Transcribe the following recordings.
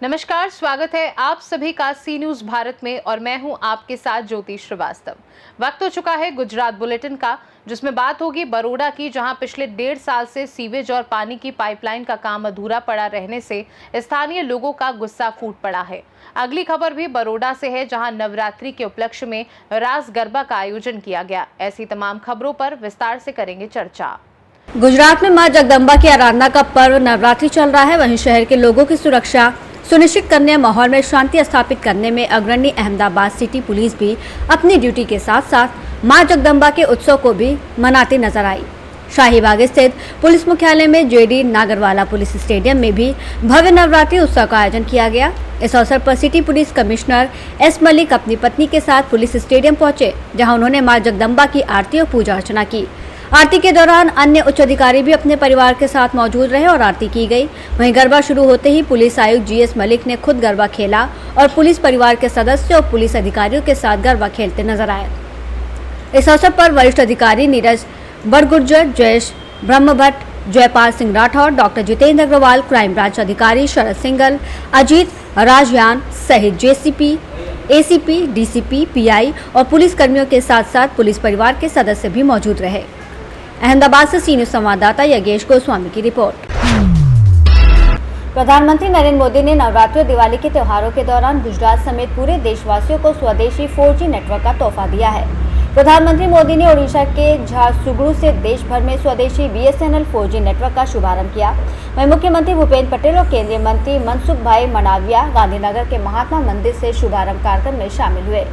नमस्कार, स्वागत है आप सभी का सी न्यूज भारत में और मैं हूं आपके साथ ज्योति श्रीवास्तव। वक्त हो चुका है गुजरात बुलेटिन का, जिसमें बात होगी बरोडा की, जहां पिछले 1.5 साल से सीवेज और पानी की पाइपलाइन का काम अधूरा पड़ा रहने से स्थानीय लोगों का गुस्सा फूट पड़ा है। अगली खबर भी बरोडा से है, जहां नवरात्रि के उपलक्ष्य में रास गरबा का आयोजन किया गया। ऐसी तमाम खबरों पर विस्तार से करेंगे चर्चा। गुजरात में मां जगदम्बा की आराधना का पर्व नवरात्रि चल रहा है। वहीं शहर के लोगों की सुरक्षा सुनिश्चित करने, माहौल में शांति स्थापित करने में अग्रणी अहमदाबाद सिटी पुलिस भी अपनी ड्यूटी के साथ साथ मां जगदम्बा के उत्सव को भी मनाती नजर आई। शाहीबाग स्थित पुलिस मुख्यालय में जेडी नागरवाला पुलिस स्टेडियम में भी भव्य नवरात्रि उत्सव का आयोजन किया गया। इस अवसर पर city police commissioner S Malik अपनी पत्नी के साथ पुलिस स्टेडियम पहुंचे, जहां उन्होंने मां जगदम्बा की आरती और पूजा अर्चना की। आरती के दौरान अन्य उच्च अधिकारी भी अपने परिवार के साथ मौजूद रहे और आरती की गई। वहीं गरबा शुरू होते ही पुलिस आयुक्त जीएस मलिक ने खुद गरबा खेला और पुलिस परिवार के सदस्य और पुलिस अधिकारियों के साथ गरबा खेलते नजर आए। इस अवसर पर वरिष्ठ अधिकारी Neeraj Badgujar, Jayesh Brahmbhatt, Jaipal Singh Rathore, doctor Jitendra Agrawal, crime branch अधिकारी शरद सिंगल, अजीत राजयान सहित जेसीपी, एसीपी, डीसीपी, पीआई और पुलिस कर्मियों के साथ साथ पुलिस परिवार के सदस्य भी मौजूद रहे। अहमदाबाद से सी न्यूज संवाददाता योगेश गोस्वामी की रिपोर्ट। प्रधानमंत्री नरेंद्र मोदी ने नवरात्रि और दिवाली के त्योहारों के दौरान गुजरात समेत पूरे देशवासियों को स्वदेशी 4G नेटवर्क का तोहफा दिया है। प्रधानमंत्री मोदी ने ओडिशा के झारसुगुड़ू से देश भर में स्वदेशी BSNL 4G नेटवर्क का शुभारंभ किया। वहीं मुख्यमंत्री भूपेंद्र पटेल और केंद्रीय मंत्री मनसुख भाई मंडाविया गांधीनगर के महात्मा मंदिर से शुभारंभ कार्यक्रम में शामिल हुए।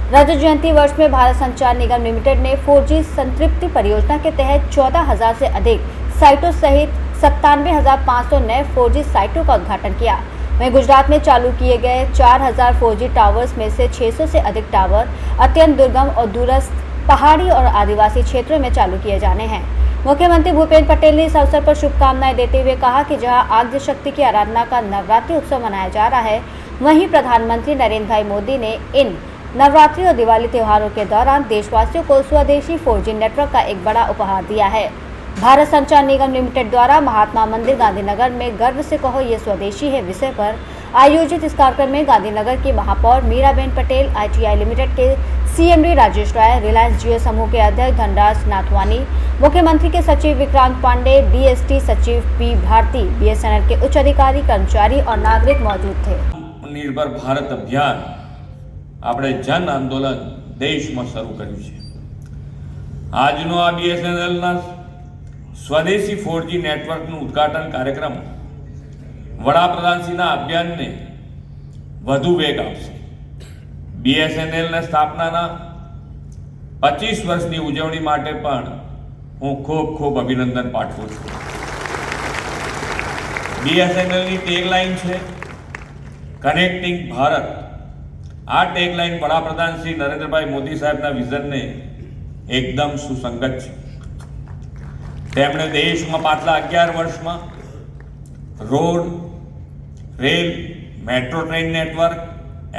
रजत जयंती वर्ष में भारत संचार निगम लिमिटेड ने 4G संतृप्ति परियोजना के तहत 14,000 से अधिक साइटों सहित 97,500 नए 4G साइटों का उद्घाटन किया। वहीं गुजरात में चालू किए गए 4,000 4G टावर्स में से 600 से अधिक टावर अत्यंत दुर्गम और दूरस्थ पहाड़ी और आदिवासी क्षेत्रों में चालू किए जाने हैं। मुख्यमंत्री भूपेंद्र पटेल ने इस अवसर पर शुभकामनाएं देते हुए कहा कि जहां आद्य शक्ति की आराधना का नवरात्रि उत्सव मनाया जा रहा है, वहीं प्रधानमंत्री नरेंद्र भाई मोदी ने इन नवरात्रि और दिवाली त्योहारों के दौरान देशवासियों को स्वदेशी 4G नेटवर्क का एक बड़ा उपहार दिया है। भारत संचार निगम लिमिटेड द्वारा महात्मा मंदिर गांधीनगर में गर्व से कहो ये स्वदेशी है विषय पर आयोजित इस कार्यक्रम में गांधीनगर की महापौर मीराबेन पटेल, ITI लिमिटेड के CMD राजेश राय, रिलायंस जियो समूह के अध्यक्ष धनराज नाथवानी, मुख्यमंत्री के सचिव विक्रांत पांडे, DST सचिव P भारती, BSNL के उच्च अधिकारी, कर्मचारी और नागरिक मौजूद थे। निर्भर भारत अभियान આપણે જન આંદોલન દેશમાં શરૂ કર્યું છે। આજનો આ BSNLના સ્વદેશી 4G નેટવર્કનું ઉદ્ઘાટન કાર્યક્રમ વડાપ્રધાનશ્રીના અભિયાનને વધુ વેગ આપશે। BSNLના સ્થાપનાના 25 વર્ષની ઉજવણી માટે પણ હું ખૂબ ખૂબ અભિનંદન પાઠવું છું। BSNLની ટેગલાઇન છે કનેક્ટિંગ ભારત। આ ટેગલાઇન વડાપ્રધાન શ્રી નરેન્દ્રભાઈ મોદી સાહેબના વિઝનને એકદમ સુસંગત છે। તેમણે દેશમાં પાછલા 11 વર્ષમાં road, rail, metro train network,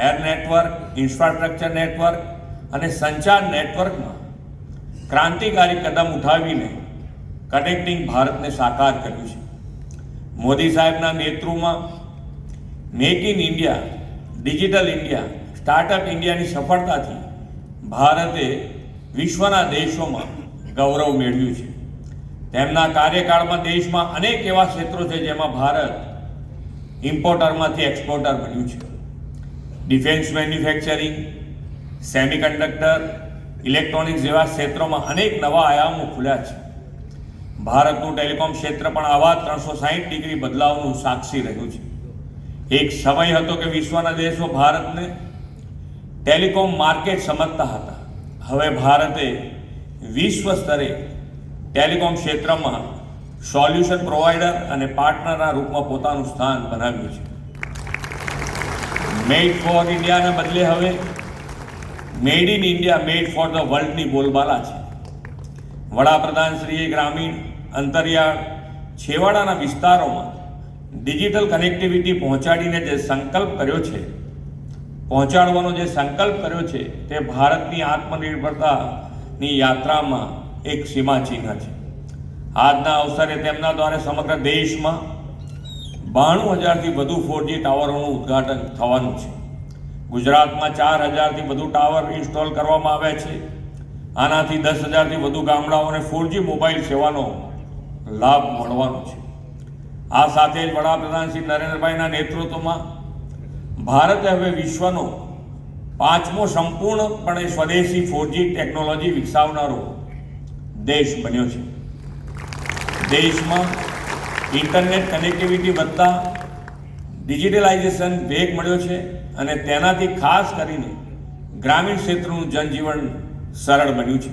air network, infrastructure network અને સંચાર નેટવર્કમાં ક્રાંતિકારી કદમ ઉઠાવીને કનેક્ટિંગ ભારતને સાકાર કર્યું છે। મોદી સાહેબના નેતૃત્વમાં make in India, digital India, startup ઇન્ડિયાની સફળતાથી ભારતે વિશ્વના દેશોમાં ગૌરવ મેળવ્યું છે। તેમના કાર્યકાળમાં દેશમાં અનેક એવા ક્ષેત્રો છે જેમાં ભારત ઇમ્પોર્ટરમાંથી એક્સપોર્ટર બન્યું છે। ડિફેન્સ મેન્યુફેક્ચરિંગ, સેમિકન્ડક્ટર, ઇલેક્ટ્રોનિક્સ જેવા ક્ષેત્રોમાં અનેક નવા આયામો ખુલ્યા છે। ભારતનું ટેલિકોમ ક્ષેત્ર પણ આવા 360 ડિગ્રી બદલાવનું સાક્ષી રહ્યું છે। એક સમય હતો કે વિશ્વના દેશો ભારતને ટેલિકોમ માર્કેટ સમજતા હતા। હવે ભારતે વિશ્વ સ્તરે ટેલિકોમ ક્ષેત્રમાં સોલ્યુશન પ્રોવાઈડર અને પાર્ટનરના રૂપમાં પોતાનું સ્થાન બનાવ્યું છે। મેડ ફોર ઇન્ડિયાને બદલે હવે made in India, made for the વર્લ્ડની બોલબાલા છે। વડાપ્રધાનશ્રીએ ગ્રામીણ, અંતરિયાળ, છેવાડાના વિસ્તારોમાં ડિજિટલ કનેક્ટિવિટી પહોંચાડીને જે સંકલ્પ કર્યો છે, પહોંચાડવાનો જે સંકલ્પ કર્યો છે તે ભારતની આત્મનિર્ભરતાની યાત્રામાં એક સીમાચિહ્ન છે. આજના અવસરે તેમના દ્વારા સમગ્ર દેશમાં 92,000થી વધુ 4G ટાવરોનું ઉદ્ઘાટન થવાનું છે. ગુજરાતમાં 4,000થી વધુ ટાવર ઇન્સ્ટોલ કરવામાં આવ્યા છે. આનાથી 10,000થી વધુ ગામડાઓને 4G મોબાઈલ સેવાનો લાભ મળવાનો છે. આ સાથે જ વડાપ્રધાન શ્રી નરેન્દ્રભાઈના નેતૃત્વમાં ભારત હવે વિશ્વનો 5મો સંપૂર્ણપણે સ્વદેશી 4G ટેકનોલોજી વિકસાવનારો દેશ બન્યો છે. દેશમાં ઇન્ટરનેટ કનેક્ટિવિટી વધતા ડિજિટલાઇઝેશન વેગ મળ્યો છે અને તેનાથી ખાસ કરીને ગ્રામીણ ક્ષેત્રનું જનજીવન સરળ બન્યું છે.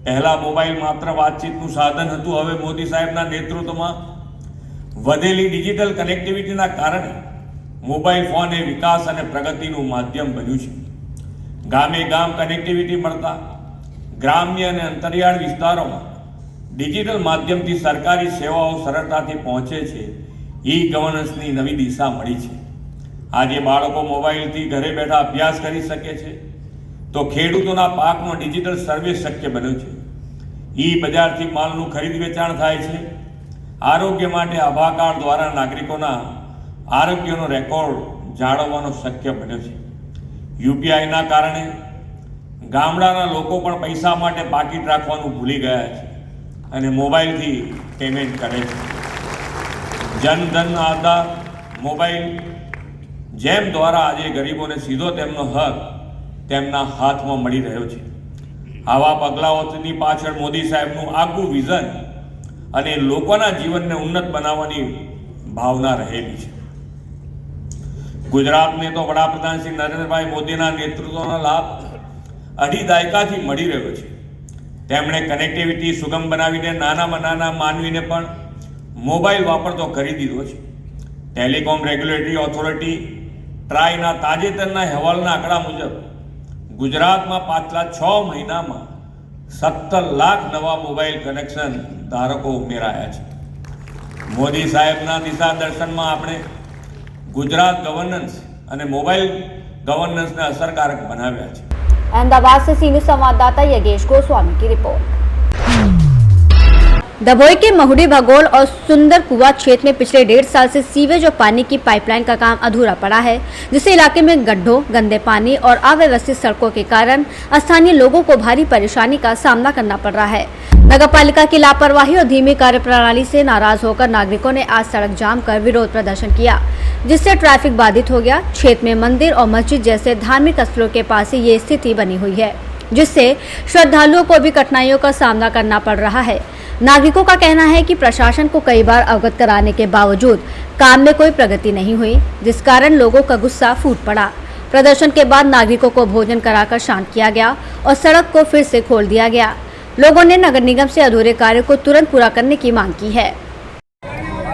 પહેલાં મોબાઈલ માત્ર વાતચીતનું સાધન હતું. હવે મોદી સાહેબના નેતૃત્વમાં વધેલી ડિજિટલ કનેક્ટિવિટીના કારણે મોબાઈલ ફોન એ વિકાસ અને પ્રગતિનું માધ્યમ બન્યું છે. ગામે ગામ કનેક્ટિવિટી મળતા ગ્રામ્ય અને અંતરિયાળ વિસ્તારોમાં ડિજિટલ માધ્યમથી સરકારી સેવાઓ સરળતાથી પહોંચે છે. ઈ ગવર્નન્સની નવી દિશા મળી છે. આજે બાળકો મોબાઈલથી ઘરે બેઠા અભ્યાસ કરી શકે છે તો ખેડૂતોના પાકનો ડિજિટલ સર્વે શક્ય બન્યો છે. ઈ બજારથી માલનું ખરીદ વેચાણ થાય છે. આરોગ્ય માટે આભા કાર્ડ દ્વારા નાગરિકોના આરોગ્યનો રેકોર્ડ જાળવવાનો શક્ય બન્યો છે. યુપીઆઈના કારણે ગામડાના લોકો પણ પૈસા માટે પાકીટ રાખવાનું ભૂલી ગયા છે અને મોબાઈલથી પેમેન્ટ કરે છે. જનધન આધાર મોબાઈલ જેમ દ્વારા આજે ગરીબોને સીધો તેમનો હક તેમના હાથમાં મળી રહ્યો છે. આવા પગલાઓની પાછળ મોદી સાહેબનું આગવું વિઝન અને લોકોના જીવનને ઉન્નત બનાવવાની ભાવના રહેલી છે. ગુજરાતને તો વડાપ્રધાન શ્રી નરેન્દ્રભાઈ મોદીના નેતૃત્વનો લાભ 2.5 દાયકાથી મળી રહ્યો છે. તેમણે કનેક્ટિવિટી સુગમ બનાવીને નાનામાં નાના માનવીને પણ મોબાઈલ વાપરતો કરી દીધો છે. ટેલિકોમ રેગ્યુલેટરી ઓથોરિટી ટ્રાઈના તાજેતરના અહેવાલના આંકડા મુજબ ગુજરાતમાં પાછલા 6 મહિનામાં 17 લાખ નવા મોબાઈલ કનેક્શન ધારકો ઉમેરાયા છે. મોદી સાહેબના દિશા દર્શનમાં આપણે ગુજરાત ગવર્નન્સ અને મોબાઈલ गवर्नेंस ने असरकारक बनाव्या છે। अहमदाबाद से सी न्यूज संवाददाता योगेश गोस्वामी की रिपोर्ट। दभोई के महुडी भगोल और सुंदर कुआ क्षेत्र में पिछले 1.5 साल से सीवेज और पानी की पाइपलाइन का काम अधूरा पड़ा है, जिससे इलाके में गड्ढों, गंदे पानी और अव्यवस्थित सड़कों के कारण स्थानीय लोगों को भारी परेशानी का सामना करना पड़ रहा है। नगरपालिका की लापरवाही और धीमी कार्यप्रणाली से नाराज होकर नागरिकों ने आज सड़क जाम कर विरोध प्रदर्शन किया, जिससे ट्रैफिक बाधित हो गया। क्षेत्र में मंदिर और मस्जिद जैसे धार्मिक स्थलों के पास ही ये स्थिति बनी हुई है, जिससे श्रद्धालुओं को भी कठिनाइयों का सामना करना पड़ रहा है। नागरिकों का कहना है कि प्रशासन को कई बार अवगत कराने के बावजूद काम में कोई प्रगति नहीं हुई, जिस कारण लोगों का गुस्सा फूट पड़ा। प्रदर्शन के बाद नागरिकों को भोजन कराकर शांत किया गया और सड़क को फिर से खोल दिया गया। लोगों ने नगर निगम से अधूरे कार्य को तुरंत पूरा करने की मांग की है।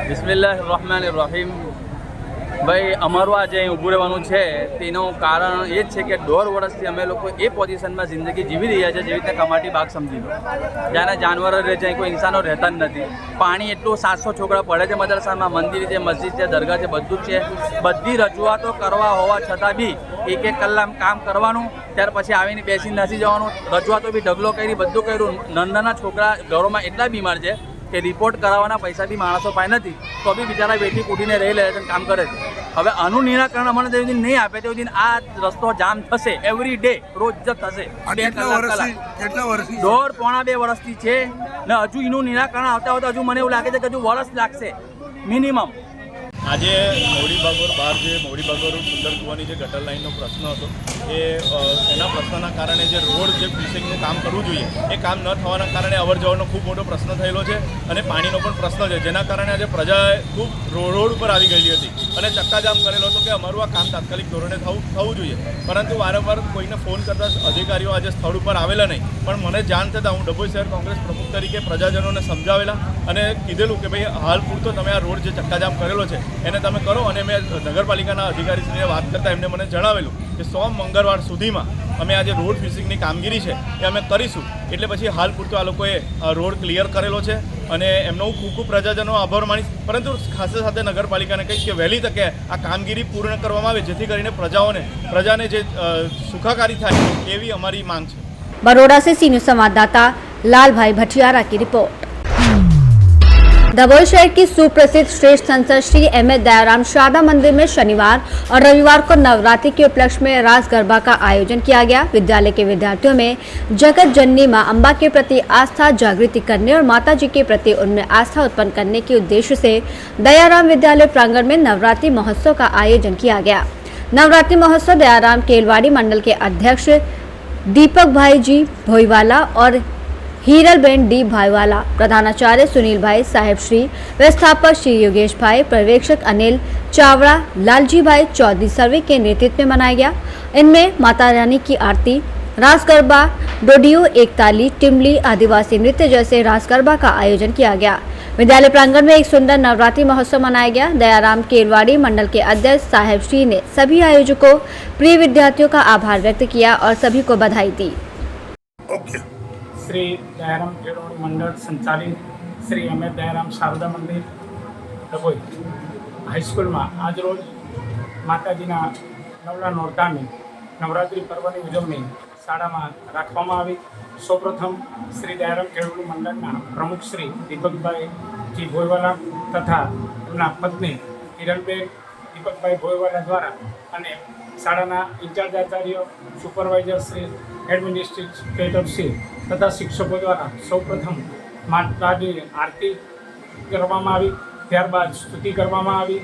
बिस्मिल्लाहिर्रहमानिर्रहीम। भाई अमरु आज ऊभું રહેવાનું છે તેનું કારણ એ જ છે કે 1.5 વર્ષથી અમે લોકો એ પોઝિશનમાં જિંદગી જીવી રહ્યા છે, જેવી રીતે કમાટી બાગ સમજી લો, જ્યાં જાનવરો રહે છે, કોઈ ઇન્સાનો રહેતા જ નથી। પાણી એટલું 700 છોકરા પડે છે મદરસામાં, મંદિર છે, મસ્જિદ છે, દરગાહ છે, બધું જ છે। બધી રજૂઆતો કરવા હોવા છતાં બી 1-1 કલાક કામ કરવાનું, ત્યાર પછી આવીને બેસીને નાસી જવાનું। રજૂઆતો બી ઢગલો કરી, બધું કર્યું। નાના છોકરા ઘરોમાં એટલા બીમાર છે કે રિપોર્ટ કરાવવાના પૈસા બી માણસો પાસે નથી, તો બી બિચારા બેઠી કૂટીને રહી લે છે, કામ કરે છે। હવે આનું નિરાકરણ અમને જે દિન નહીં આપે તે દિન આ રસ્તો જામ થશે, એવરી ડે રોજ જ થશે। 2 કલાક 1.5-2 વર્ષથી છે ને હજુ એનું નિરાકરણ આવતા આવતા હજુ મને એવું લાગે છે કે હજુ વર્ષ લાગશે મિનિમમ। આજે મહુડી ભાગોળ બહાર જે મહુડી ભાગોળ સુંદર કુવાની જે ગટર લાઇનનો પ્રશ્ન હતો એ એના પ્રશ્નના કારણે જે રોડ જે ફિશિંગનું કામ કરવું જોઈએ એ કામ ન થવાના કારણે અવર જવરનો ખૂબ મોટો પ્રશ્ન થયેલો છે અને પાણીનો પણ પ્રશ્ન છે, જેના કારણે આજે પ્રજાએ ખૂબ રોડ ઉપર આવી ગયેલી હતી અને ચક્કાજામ કરેલો હતો કે અમારું આ કામ તાત્કાલિક ધોરણે થવું જોઈએ। પરંતુ વારંવાર કોઈને ફોન કરતા અધિકારીઓ આજે સ્થળ ઉપર આવેલા નહીં, પણ મને જાણ થતાં હું ડભોઈ શહેર કોંગ્રેસ પ્રમુખ તરીકે પ્રજાજનોને સમજાવેલા અને કીધેલું કે ભાઈ હાલ પૂરતો તમે આ રોડ જે ચક્કાજામ કરેલો છે એને તમે કરો। અને મેં નગરપાલિકાના અધિકારીશ્રીને વાત કરતાં એમને મને જણાવેલું કે સોમ મંગળવાર સુધીમાં અમે આજે રોડ ફિશિંગની કામગીરી છે એ અમે કરીશું। એટલે પછી હાલ પૂરતો આ લોકોએ રોડ ક્લિયર કરેલો છે અને એમનો હું ખૂબ ખૂબ પ્રજાજનો આભાર માનીશ, પરંતુ ખાસ સાથે નગરપાલિકાને કહીશ કે વહેલી તકે આ કામગીરી પૂર્ણ કરવામાં આવે, જેથી કરીને પ્રજાને જે સુખાકારી થાય એવી અમારી માંગ છે। बड़ौदा से सी न्यूज संवाददाता लालभाई भटियारा की रिपोर्ट। दबोई शहर की सुप्रसिद्ध श्रेष्ठ संत श्री एम.ए. दयाराम शारदा मंदिर में शनिवार और रविवार को नवरात्रि के उपलक्ष्य में रास गरबा का आयोजन किया गया। विद्यालय के विद्यार्थियों में जगत जननी मां अम्बा के प्रति आस्था जागृति करने और माता जी के प्रति उनमें आस्था उत्पन्न करने के उद्देश्य से दयाराम विद्यालय प्रांगण में नवरात्रि महोत्सव का आयोजन किया गया। नवरात्रि महोत्सव दयाराम केलवाड़ी मंडल के अध्यक्ष दीपक भाई जी भोईवाला और हीरलबेन डी भाईवाला, प्रधानाचार्य सुनील भाई साहेब श्री, व्यवस्थापक श्री योगेश भाई, पर्यवेक्षक अनिल चावड़ा, लालजी भाई चौधरी सर्वे के नेतृत्व में मनाया गया। इनमें माता रानी की आरती, रास गरबा, डोडियो, एकताली, टिमली, आदिवासी नृत्य जैसे रास गरबा का आयोजन किया गया। विद्यालय प्रांगण में एक सुंदर नवरात्रि महोत्सव मनाया गया। दयाराम केलवाड़ी मंडल के अध्यक्ष साहेब श्री ने सभी आयोजकों, प्रिय विद्यार्थियों का आभार व्यक्त किया और सभी को बधाई दी। श्री दयाराम केलवाड़ी मंडल संचालित श्री एम.ए. दयाराम शारदा मंदिर डभोई हाईस्कूल में आज रोज माताजीना नवला नोरतानी नवरात्रि पर्वनी उजवणी शाळा में राखवामां आवी। सौप्रथम श्री दयाराम केलवाड़ी मंडलना प्रमुख श्री दीपकभाई जी भोईवाला तथा एमना पत्नी हिरलबेन दीपकभाई भोईवाला द्वारा अने शाळाना इंचार्ज आचार्य सुपरवाइजर श्री एडमिनिस्ट्रेटर श्री तथा शिक्षकों द्वारा सौप्रथम माताजी आरती करवामां आवी, त्यारबाद स्तुति करवामां आवी।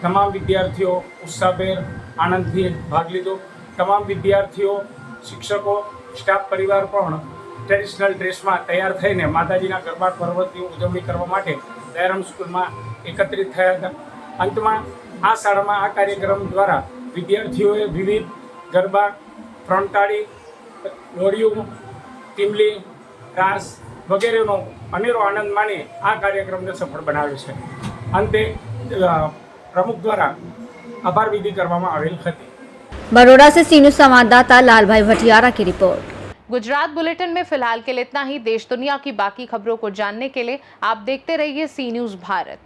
तमाम विद्यार्थीओ उत्साहभेर आनंदथी भाग लीधो। तमाम विद्यार्थीओ, शिक्षकों, स्टाफ परिवार पण ट्रेडिशनल ड्रेस में तैयार थईने माताजीना गरबा पर्वनी उजवणी करवा माटे दयाराम स्कूल में एकत्रित थया हता। अंत में आ शाळा में आ कार्यक्रम द्वारा विद्यार्थीओए विविध गरबा, फ्रंटाड़ी, लोरियो, टीमली, रास वगैरेनो अनेरो आनंद मानी आ कार्यक्रमने सफल बनाव्यो छे। अंते प्रमुख द्वारा आभार विधि करवामां आवेल हती। बड़ौदा से सीनू संवाददाता लालभाई भटियारा की रिपोर्ट। गुजरात बुलेटिन में फिलहाल के लिए इतना ही। देश दुनिया की बाकी खबरों को जानने के लिए आप देखते रहिए सी न्यूज़ भारत।